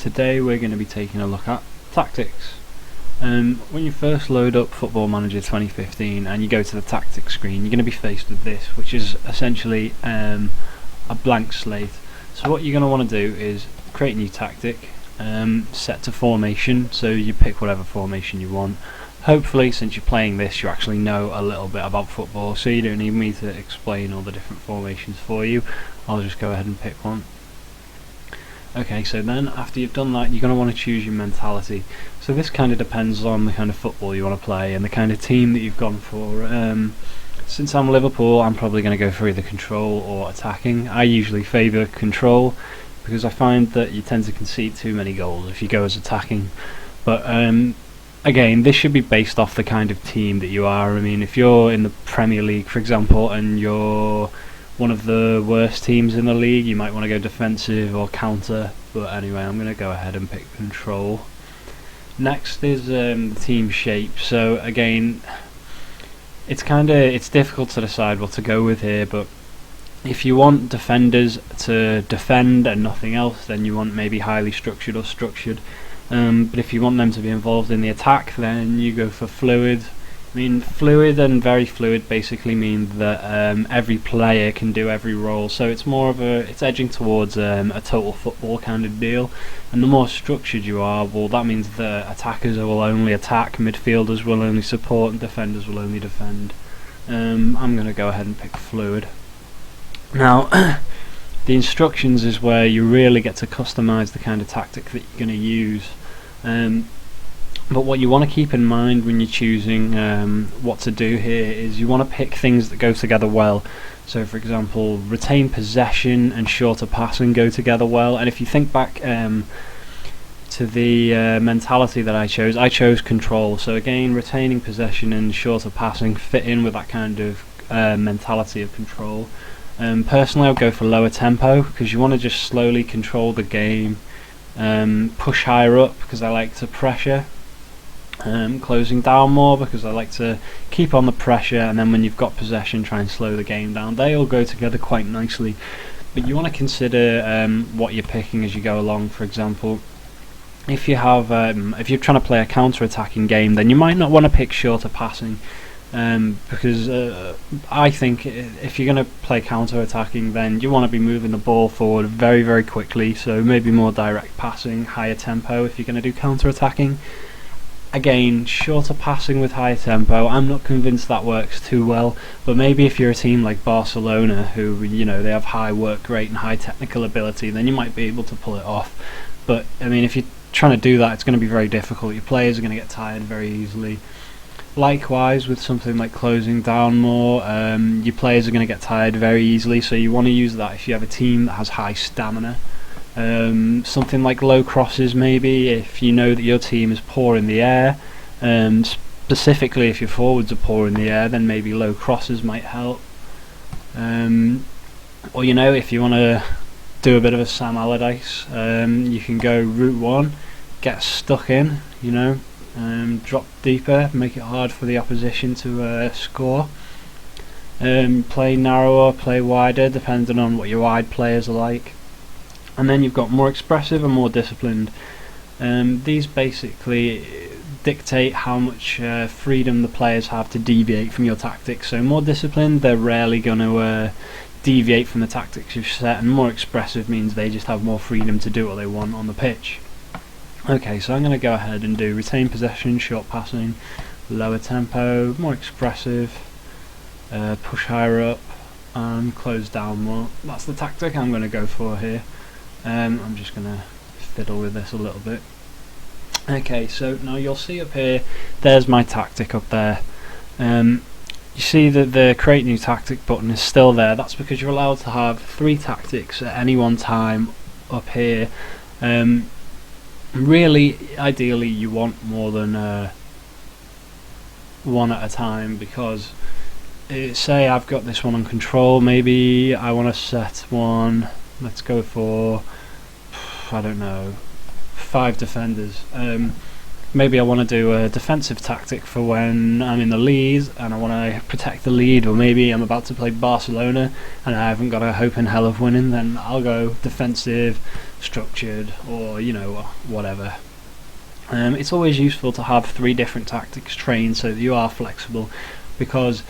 Today we're going to be taking a look at tactics. When you first load up Football Manager 2015 and you go to the tactics screen, you're going to be faced with this, which is essentially a blank slate. So what you're going to want to do is create a new tactic, set to formation, so you pick whatever formation you want. Hopefully, since you're playing this, you actually know a little bit about football, so you don't need me to explain all the different formations for you. I'll just go ahead and pick one. Okay, so then after you've done that, you're going to want to choose your mentality. So this kind of depends on the kind of football you want to play and the kind of team that you've gone for. Since I'm Liverpool, I'm probably going to go for either control or attacking. I usually favour control because I find that you tend to concede too many goals if you go as attacking. But again, this should be based off the kind of team that you are. I mean, if you're in the Premier League, for example, and you're one of the worst teams in the league, you might want to go defensive or counter. But anyway, I'm going to go ahead and pick control. Next is the team shape. So again, it's difficult to decide what to go with here, but if you want defenders to defend and nothing else, then you want maybe highly structured or structured. But if you want them to be involved in the attack, then you go for fluid. I mean, fluid and very fluid basically mean that every player can do every role, so it's more of it's edging towards a total football kind of deal. And the more structured you are, well, that means that attackers will only attack, midfielders will only support, and defenders will only defend. I'm going to go ahead and pick fluid. Now, the instructions is where you really get to customize the kind of tactic that you're going to use. But what you want to keep in mind when you're choosing what to do here is you want to pick things that go together well. So for example, retain possession and shorter passing go together well. And if you think back to the mentality that I chose control. So again, retaining possession and shorter passing fit in with that kind of mentality of control. Personally, I would go for lower tempo because you want to just slowly control the game. Push higher up because I like to pressure. Closing down more because I like to keep on the pressure, and then when you've got possession, try and slow the game down. They all go together quite nicely, but you want to consider what you're picking as you go along. For example, if you're trying to play a counter-attacking game, then you might not want to pick shorter passing, because I think if you're going to play counter-attacking, then you want to be moving the ball forward very, very quickly, so maybe more direct passing, higher tempo if you're going to do counter-attacking. Again, shorter passing with higher tempo, I'm not convinced that works too well, but maybe if you're a team like Barcelona, who, you know, they have high work rate and high technical ability, then you might be able to pull it off. But I mean, if you're trying to do that, it's going to be very difficult. Your players are going to get tired very easily. Likewise, with something like closing down more, your players are going to get tired very easily, so you want to use that if you have a team that has high stamina. Something like low crosses, maybe if you know that your team is poor in the air, specifically if your forwards are poor in the air, then maybe low crosses might help. Or, you know, if you want to do a bit of a Sam Allardyce, you can go route one, get stuck in, you know, drop deeper, make it hard for the opposition to score. Play narrower, play wider, depending on what your wide players are like. And then you've got more expressive and more disciplined. These basically dictate how much freedom the players have to deviate from your tactics. So more disciplined, they're rarely going to deviate from the tactics you've set, and more expressive means they just have more freedom to do what they want on the pitch. Okay, so I'm going to go ahead and do retain possession, short passing, lower tempo, more expressive, push higher up, and close down more. That's the tactic I'm going to go for here. I'm just going to fiddle with this a little bit. Okay, so now you'll see up here, there's my tactic up there. You see that the create new tactic button is still there. That's because you're allowed to have 3 tactics at any one time up here. Really, ideally you want more than one at a time, because say I've got this one on control, maybe I want to set one, let's go for, I don't know, 5 defenders. Maybe I want to do a defensive tactic for when I'm in the lead and I want to protect the lead, or maybe I'm about to play Barcelona and I haven't got a hope in hell of winning, then I'll go defensive, structured, or whatever. It's always useful to have 3 different tactics trained so that you are flexible, because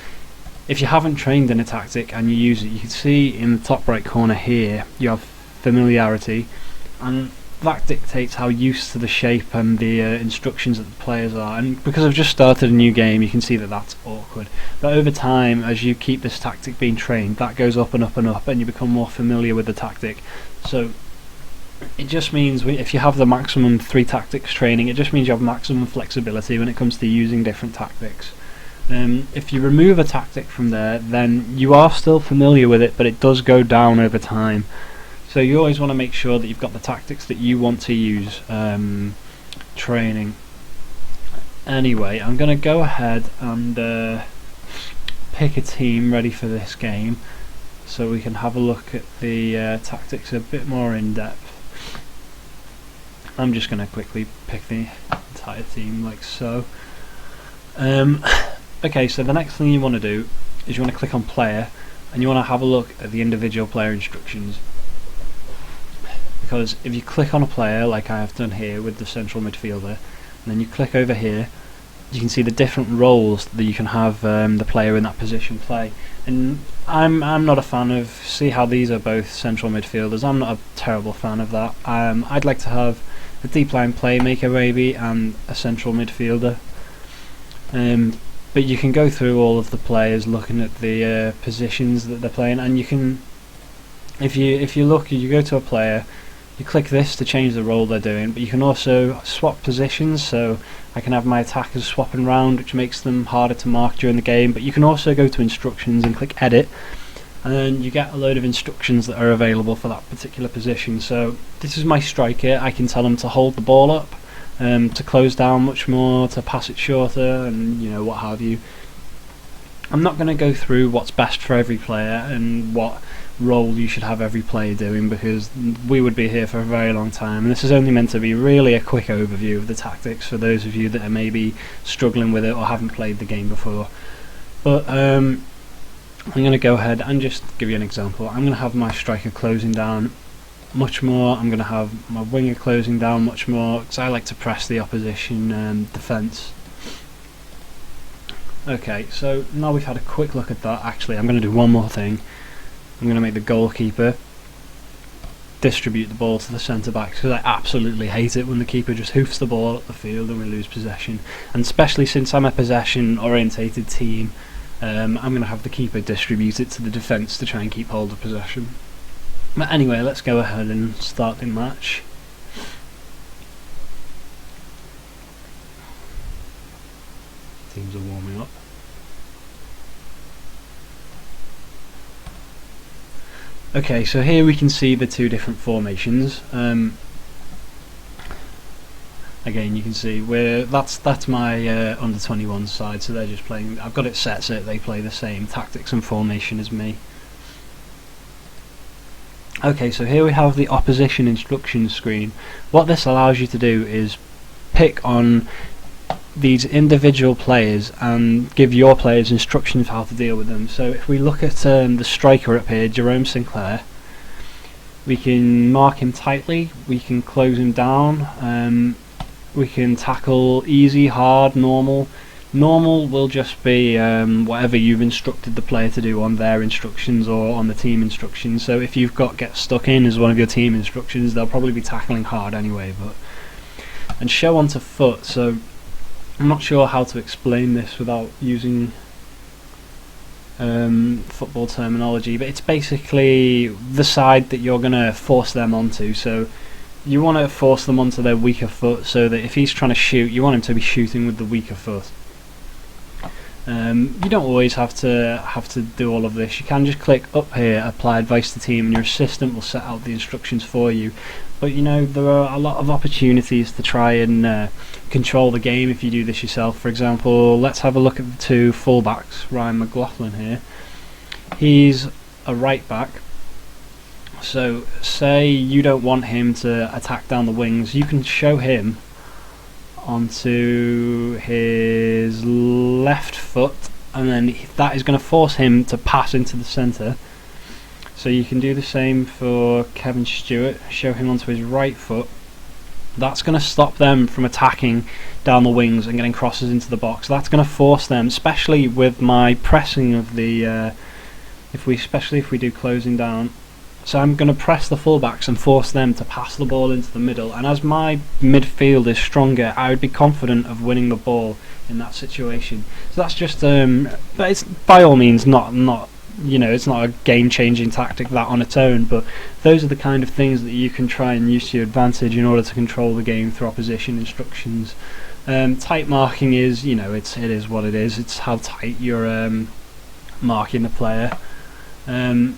if you haven't trained in a tactic and you use it, you can see in the top right corner here you have familiarity, and that dictates how used to the shape and the instructions that the players are. And because I've just started a new game, you can see that that's awkward, but over time, as you keep this tactic being trained, that goes up and up and up, and you become more familiar with the tactic. So it just means if you have the maximum 3 tactics training, it just means you have maximum flexibility when it comes to using different tactics. If you remove a tactic from there, then you are still familiar with it, but it does go down over time. So you always want to make sure that you've got the tactics that you want to use training. Anyway, I'm going to go ahead and pick a team ready for this game, so we can have a look at the tactics a bit more in depth. I'm just going to quickly pick the entire team like so. Okay, so the next thing you want to do is you want to click on player, and you want to have a look at the individual player instructions, because if you click on a player like I have done here with the central midfielder, and then you click over here, you can see the different roles that you can have the player in that position play. And I'm not a fan of, see how these are both central midfielders, I'm not a terrible fan of that. I'd like to have a deep line playmaker maybe and a central midfielder. But you can go through all of the players looking at the positions that they're playing, and you can, if you look, you go to a player, you click this to change the role they're doing, but you can also swap positions, so I can have my attackers swapping around, which makes them harder to mark during the game. But you can also go to instructions and click edit, and then you get a load of instructions that are available for that particular position. So this is my striker, I can tell him to hold the ball up, to close down much more, to pass it shorter, and what have you. I'm not going to go through what's best for every player and what role you should have every player doing, because we would be here for a very long time, and this is only meant to be really a quick overview of the tactics for those of you that are maybe struggling with it or haven't played the game before. But I'm going to go ahead and just give you an example. I'm going to have my striker closing down much more, I'm going to have my winger closing down much more, because I like to press the opposition defence. Okay, so now we've had a quick look at that, actually I'm going to do one more thing. I'm going to make the goalkeeper distribute the ball to the centre backs, because I absolutely hate it when the keeper just hoofs the ball up the field and we lose possession. And especially since I'm a possession orientated team, I'm going to have the keeper distribute it to the defence to try and keep hold of possession. But anyway, let's go ahead and start the match. Teams are warming up. Okay, so here we can see the 2 different formations. Again, you can see that's my under 21 side, so they're just playing. I've got it set so that they play the same tactics and formation as me. Okay, so here we have the opposition instructions screen. What this allows you to do is pick on these individual players and give your players instructions how to deal with them. So if we look at the striker up here, Jerome Sinclair, we can mark him tightly, we can close him down, we can tackle easy, hard, normal. Normal will just be whatever you've instructed the player to do on their instructions or on the team instructions. So if you've got get stuck in as one of your team instructions, they'll probably be tackling hard anyway. And show onto foot, so I'm not sure how to explain this without using football terminology, but it's basically the side that you're going to force them onto. So you want to force them onto their weaker foot, so that if he's trying to shoot, you want him to be shooting with the weaker foot. You don't always have to do all of this. You can just click up here, apply advice to team, and your assistant will set out the instructions for you. But there are a lot of opportunities to try and control the game if you do this yourself. For example, let's have a look at the 2 fullbacks. Ryan McLaughlin here. He's a right back. So say you don't want him to attack down the wings, you can show him onto his left foot, and then that is going to force him to pass into the centre. So you can do the same for Kevin Stewart, show him onto his right foot. That's going to stop them from attacking down the wings and getting crosses into the box. That's going to force them, especially with my pressing of the, especially if we do closing down. So I'm going to press the fullbacks and force them to pass the ball into the middle. And as my midfield is stronger, I would be confident of winning the ball in that situation. So that's just, but it's by all means not it's not a game-changing tactic that on its own, but those are the kind of things that you can try and use to your advantage in order to control the game through opposition instructions. Tight marking is, it is what it is. It's how tight you're marking the player. To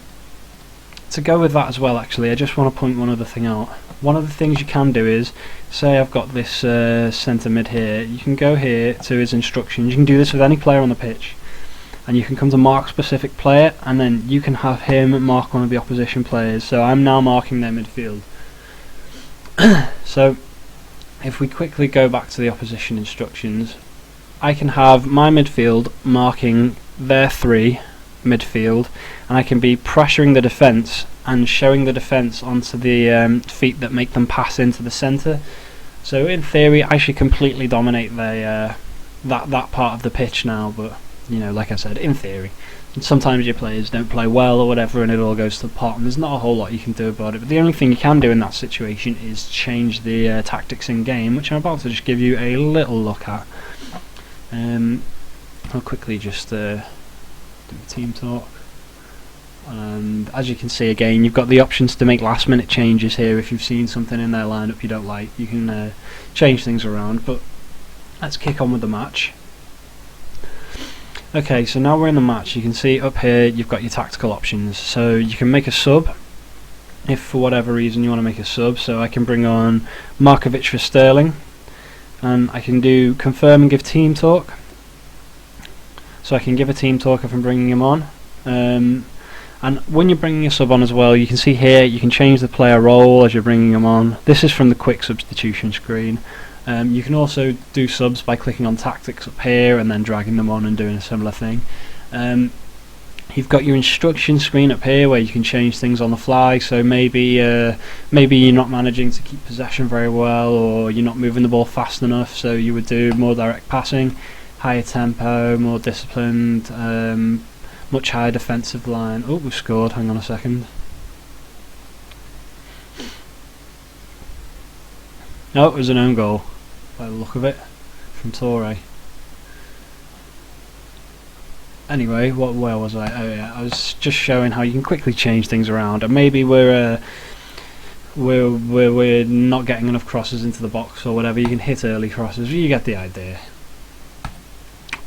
go with that as well, actually, I just want to point one other thing out. One of the things you can do is, say I've got this centre mid here, you can go here to his instructions. You can do this with any player on the pitch, and you can come to mark specific player, and then you can have him mark one of the opposition players. So I'm now marking their midfield. So if we quickly go back to the opposition instructions, I can have my midfield marking their 3 midfield, and I can be pressuring the defence and showing the defence onto the feet that make them pass into the centre. So in theory I should completely dominate the that part of the pitch now, but like I said, in theory. And sometimes your players don't play well or whatever, and it all goes to the pot, and there's not a whole lot you can do about it. But the only thing you can do in that situation is change the tactics in game, which I'm about to just give you a little look at. I'll quickly just do a team talk. And as you can see, again, you've got the options to make last minute changes here. If you've seen something in their lineup you don't like, you can change things around. But let's kick on with the match. Okay, so now we're in the match. You can see up here you've got your tactical options. So you can make a sub if for whatever reason you want to make a sub. So I can bring on Markovic for Sterling, and I can do confirm and give team talk. So I can give a team talk if I'm bringing him on. And when you're bringing a sub on as well, you can see here you can change the player role as you're bringing them on. This is from the quick substitution screen. You can also do subs by clicking on tactics up here and then dragging them on and doing a similar thing. You've got your instruction screen up here where you can change things on the fly. So maybe you're not managing to keep possession very well, or you're not moving the ball fast enough, so you would do more direct passing, higher tempo, more disciplined, much higher defensive line. Oh, we've scored, hang on a second. No, it was an own goal by the look of it from Torre. Anyway, where was I? Oh yeah, I was just showing how you can quickly change things around, and maybe we're not getting enough crosses into the box or whatever. You can hit early crosses. You get the idea.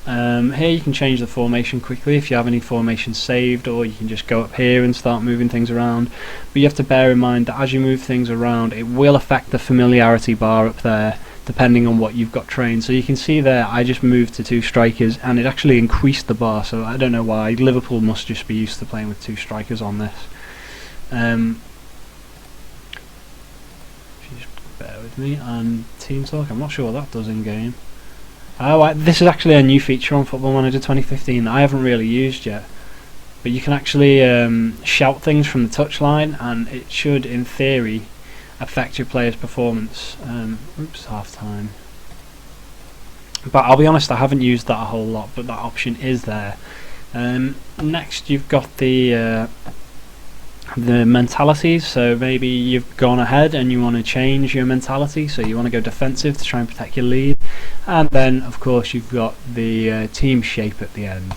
Here you can change the formation quickly if you have any formation saved, or you can just go up here and start moving things around. But you have to bear in mind that as you move things around, it will affect the familiarity bar up there depending on what you've got trained. So you can see there I just moved to 2 strikers and it actually increased the bar, so I don't know why. Liverpool must just be used to playing with 2 strikers on this. Just bear with me. And team talk, I'm not sure what that does in game. Oh, this is actually a new feature on Football Manager 2015 that I haven't really used yet. But you can actually shout things from the touchline, and it should, in theory, affect your player's performance. Oops, half time. But I'll be honest, I haven't used that a whole lot, but that option is there. Next, you've got the mentalities. So maybe you've gone ahead and you want to change your mentality, so you want to go defensive to try and protect your lead. And then, of course, you've got the team shape at the end.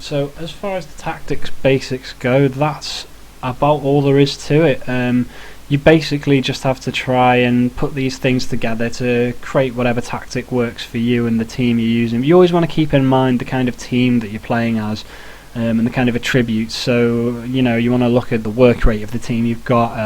So as far as the tactics basics go, that's about all there is to it. You basically just have to try and put these things together to create whatever tactic works for you and the team you're using. You always want to keep in mind the kind of team that you're playing as, and the kind of attributes. So you want to look at the work rate of the team you've got,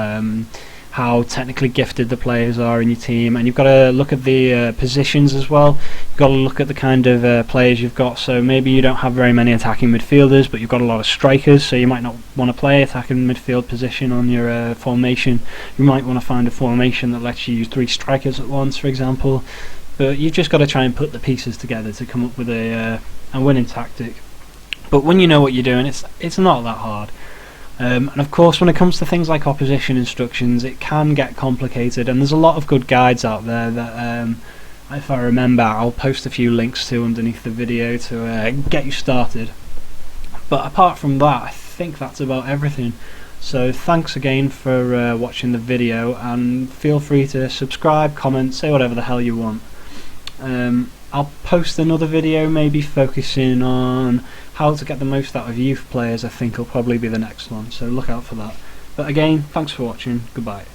how technically gifted the players are in your team, and you've got to look at the positions as well. You've got to look at the kind of players you've got. So maybe you don't have very many attacking midfielders, but you've got a lot of strikers, so you might not want to play attacking midfield position on your formation. You might want to find a formation that lets you use 3 strikers at once, for example. But you've just got to try and put the pieces together to come up with a winning tactic. But when you know what you're doing, it's not that hard. And of course, when it comes to things like opposition instructions, it can get complicated, and there's a lot of good guides out there that, if I remember, I'll post a few links to underneath the video to get you started. But apart from that, I think that's about everything. So thanks again for watching the video, and feel free to subscribe, comment, say whatever the hell you want. I'll post another video maybe focusing on how to get the most out of youth players. I think will probably be the next one, so look out for that. But again, thanks for watching, goodbye.